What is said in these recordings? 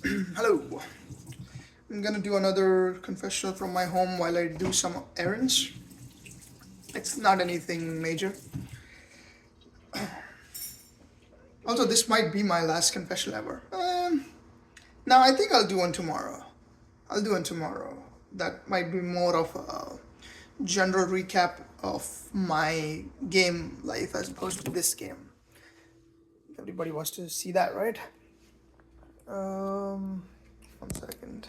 Hello. I'm gonna do another confessional from my home while I do some errands. It's not anything major. Also, this might be my last confessional ever. Now I think I'll do one tomorrow. I'll do one tomorrow. That might be more of a general recap of my game life as opposed to this game. Everybody wants to see that, right? 1 second.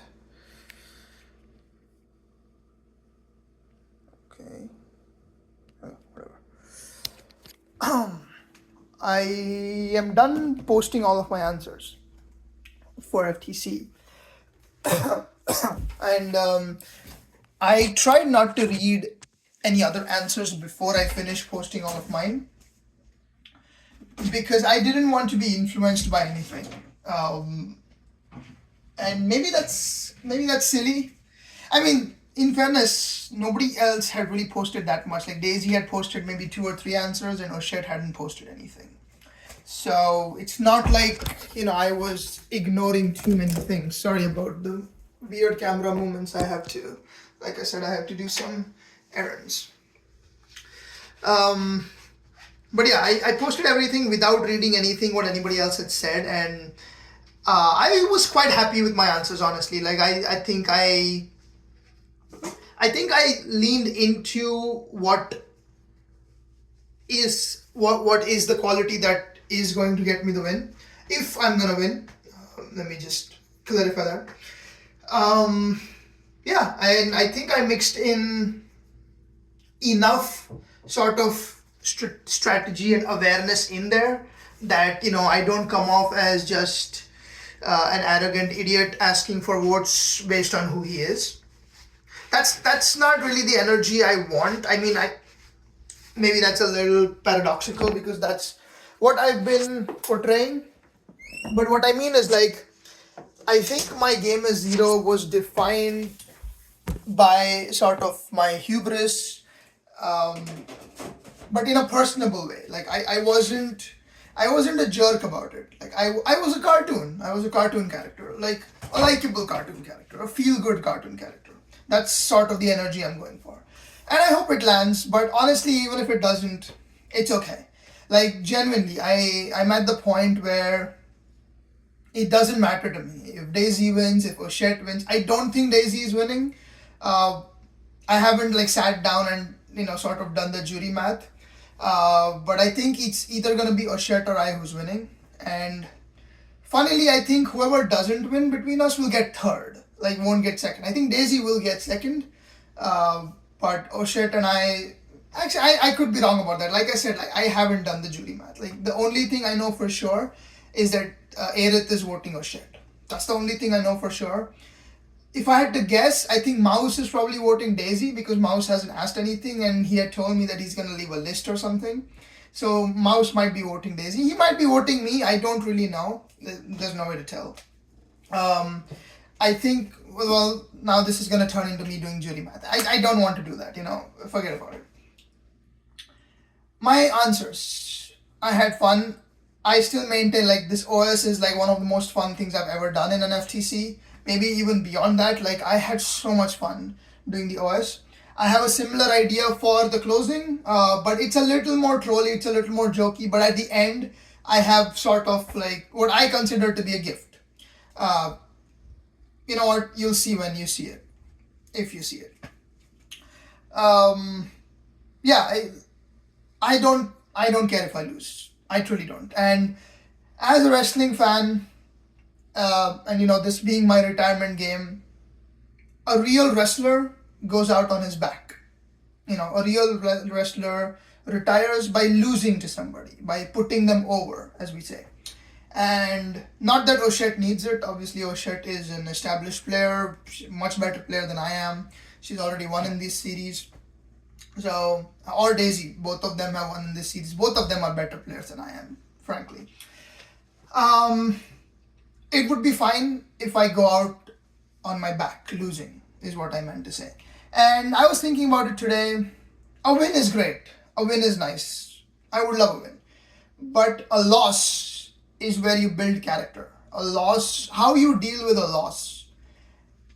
Okay. Whatever. I am done posting all of my answers for FTC. And I tried not to read any other answers before I finish posting all of mine because I didn't want to be influenced by anything. And maybe that's silly. I mean, in fairness, nobody else had really posted that much. Like Daisy had posted maybe 2 or 3 answers, and Oshet hadn't posted anything. So it's not like I was ignoring too many things. Sorry about the weird camera movements. Like I said, I have to do some errands. But yeah, I posted everything without reading anything what anybody else had said, and I was quite happy with my answers, honestly. Like I think I leaned into what is the quality that is going to get me the win. If I'm gonna win, let me just clarify that. Yeah, and I think I mixed in enough sort of strategy and awareness in there that I don't come off as just an arrogant idiot asking for votes based on who he is. That's not really the energy I want. I mean, maybe that's a little paradoxical because that's what I've been portraying. But what I mean is, like, I think my game as Zero was defined by sort of my hubris, but in a personable way. Like I wasn't a jerk about it. Like I was a cartoon. I was a cartoon character, like a likable cartoon character, a feel-good cartoon character. That's sort of the energy I'm going for. And I hope it lands, but honestly, even if it doesn't, it's okay. Like, genuinely, I'm at the point where it doesn't matter to me. If Daisy wins, if Oshet wins, I don't think Daisy is winning. I haven't like sat down and sort of done the jury math. But I think it's either gonna be Oshet or I who's winning. And funnily, I think whoever doesn't win between us will get third. Like won't get second. I think Daisy will get second. But Oshet and I could be wrong about that. Like I said, like I haven't done the jury math. Like the only thing I know for sure is that Aerith is voting Oshet. That's the only thing I know for sure. If I had to guess, I think Mouse is probably voting Daisy because Mouse hasn't asked anything and he had told me that he's gonna leave a list or something. So Mouse might be voting Daisy. He might be voting me. I don't really know. There's no way to tell. I think, well, now this is gonna turn into me doing jury math. I don't want to do that. Forget about it. My answers. I had fun. I still maintain like this OS is like one of the most fun things I've ever done in an FTC. Maybe even beyond that. Like I had so much fun doing the OS. I have a similar idea for the closing, but it's a little more trolly, it's a little more jokey. But at the end, I have sort of like what I consider to be a gift. You know what? You'll see when you see it, if you see it. Yeah, I don't care if I lose. I truly don't. And as a wrestling fan, and this being my retirement game, a real wrestler goes out on his back. A real wrestler retires by losing to somebody, by putting them over, as we say. And not that Oshet needs it. Obviously, Oshet is an established player, much better player than I am. She's already won in this series. So, or Daisy, both of them have won in this series. Both of them are better players than I am, frankly. It would be fine if I go out on my back losing, is what I meant to say. And I was thinking about it today. A win is great. A win is nice. I would love a win. But a loss is where you build character. A loss, how you deal with a loss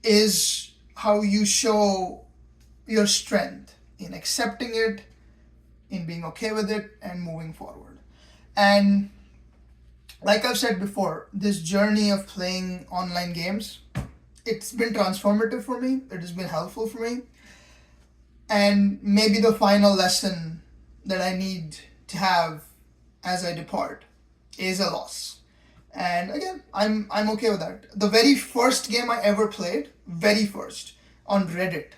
is how you show your strength in accepting it, in being okay with it, and moving forward. And like I've said before, this journey of playing online games, it's been transformative for me. It has been helpful for me. And maybe the final lesson that I need to have as I depart is a loss. And again, I'm okay with that. The very first game I ever played, very first, on Reddit,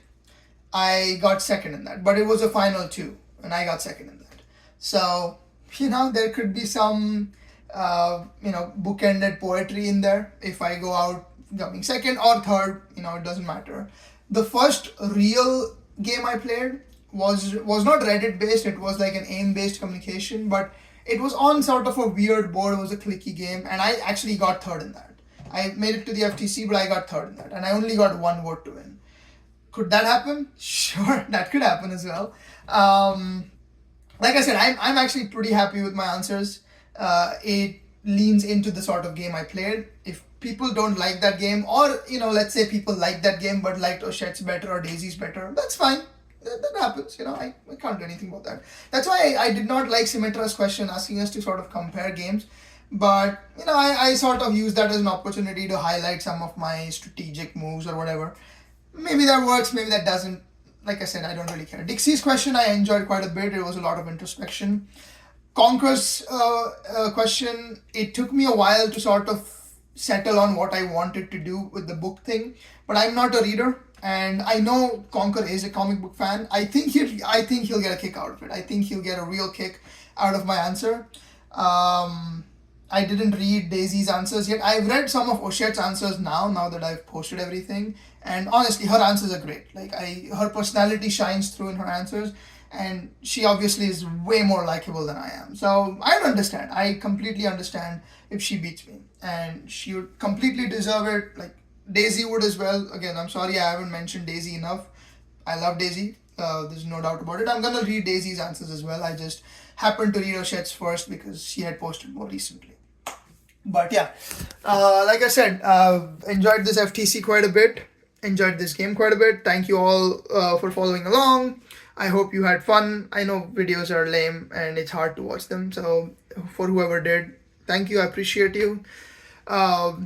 I got second in that. But it was a final 2, and I got second in that. So, there could be some, bookended poetry in there. If I go out coming second or third, it doesn't matter. The first real game I played was not Reddit based. It was like an aim based communication, but it was on sort of a weird board. It was a clicky game, and I actually got third in that. I made it to the FTC, but I got third in that, and I only got 1 vote to win. Could that happen? Sure, that could happen as well. Like I said, I'm actually pretty happy with my answers. It leans into the sort of game I played. If people don't like that game, or let's say people like that game but liked Oshet's better or Daisy's better, that's fine. That happens. I can't do anything about that. That's why I did not like Symmetra's question asking us to sort of compare games. But I sort of use that as an opportunity to highlight some of my strategic moves or whatever. Maybe that works, maybe that doesn't. Like I said, I don't really care. Dixie's question I enjoyed quite a bit. It was a lot of introspection. Conquer's question, it took me a while to sort of settle on what I wanted to do with the book thing. But I'm not a reader, and I know Conquer is a comic book fan. I think he'll get a kick out of it. I think he'll get a real kick out of my answer. I didn't read Daisy's answers yet. I've read some of Oshet's answers now that I've posted everything. And honestly, her answers are great. Like her personality shines through in her answers, and she obviously is way more likable than I am. So I understand. I completely understand if she beats me, and she would completely deserve it. Like Daisy would as well. Again, I'm sorry I haven't mentioned Daisy enough. I love Daisy. There's no doubt about it. I'm gonna read Daisy's answers as well. I just happened to read Oshet's first because she had posted more recently. But yeah, like I said, enjoyed this FTC quite a bit. Enjoyed this game quite a bit. Thank you all for following along. I hope you had fun. I know videos are lame and it's hard to watch them. So for whoever did, thank you. I appreciate you. I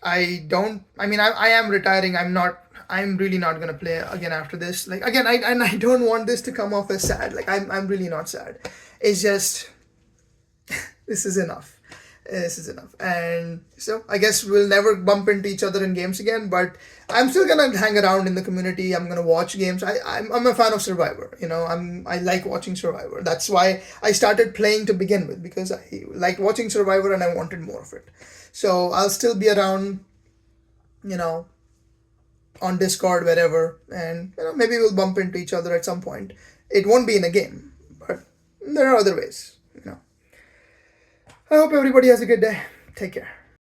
am retiring. I'm really not going to play again after this. Like again, I don't want this to come off as sad. Like I'm really not sad. It's just, this is enough. This is enough. And so I guess we'll never bump into each other in games again, but I'm still gonna hang around in the community. I'm gonna watch games. I'm a fan of Survivor. I like watching Survivor. That's why I started playing to begin with, because I liked watching Survivor and I wanted more of it. So I'll still be around, on Discord, wherever, and maybe we'll bump into each other at some point. It won't be in a game, but there are other ways. I hope everybody has a good day. Take care.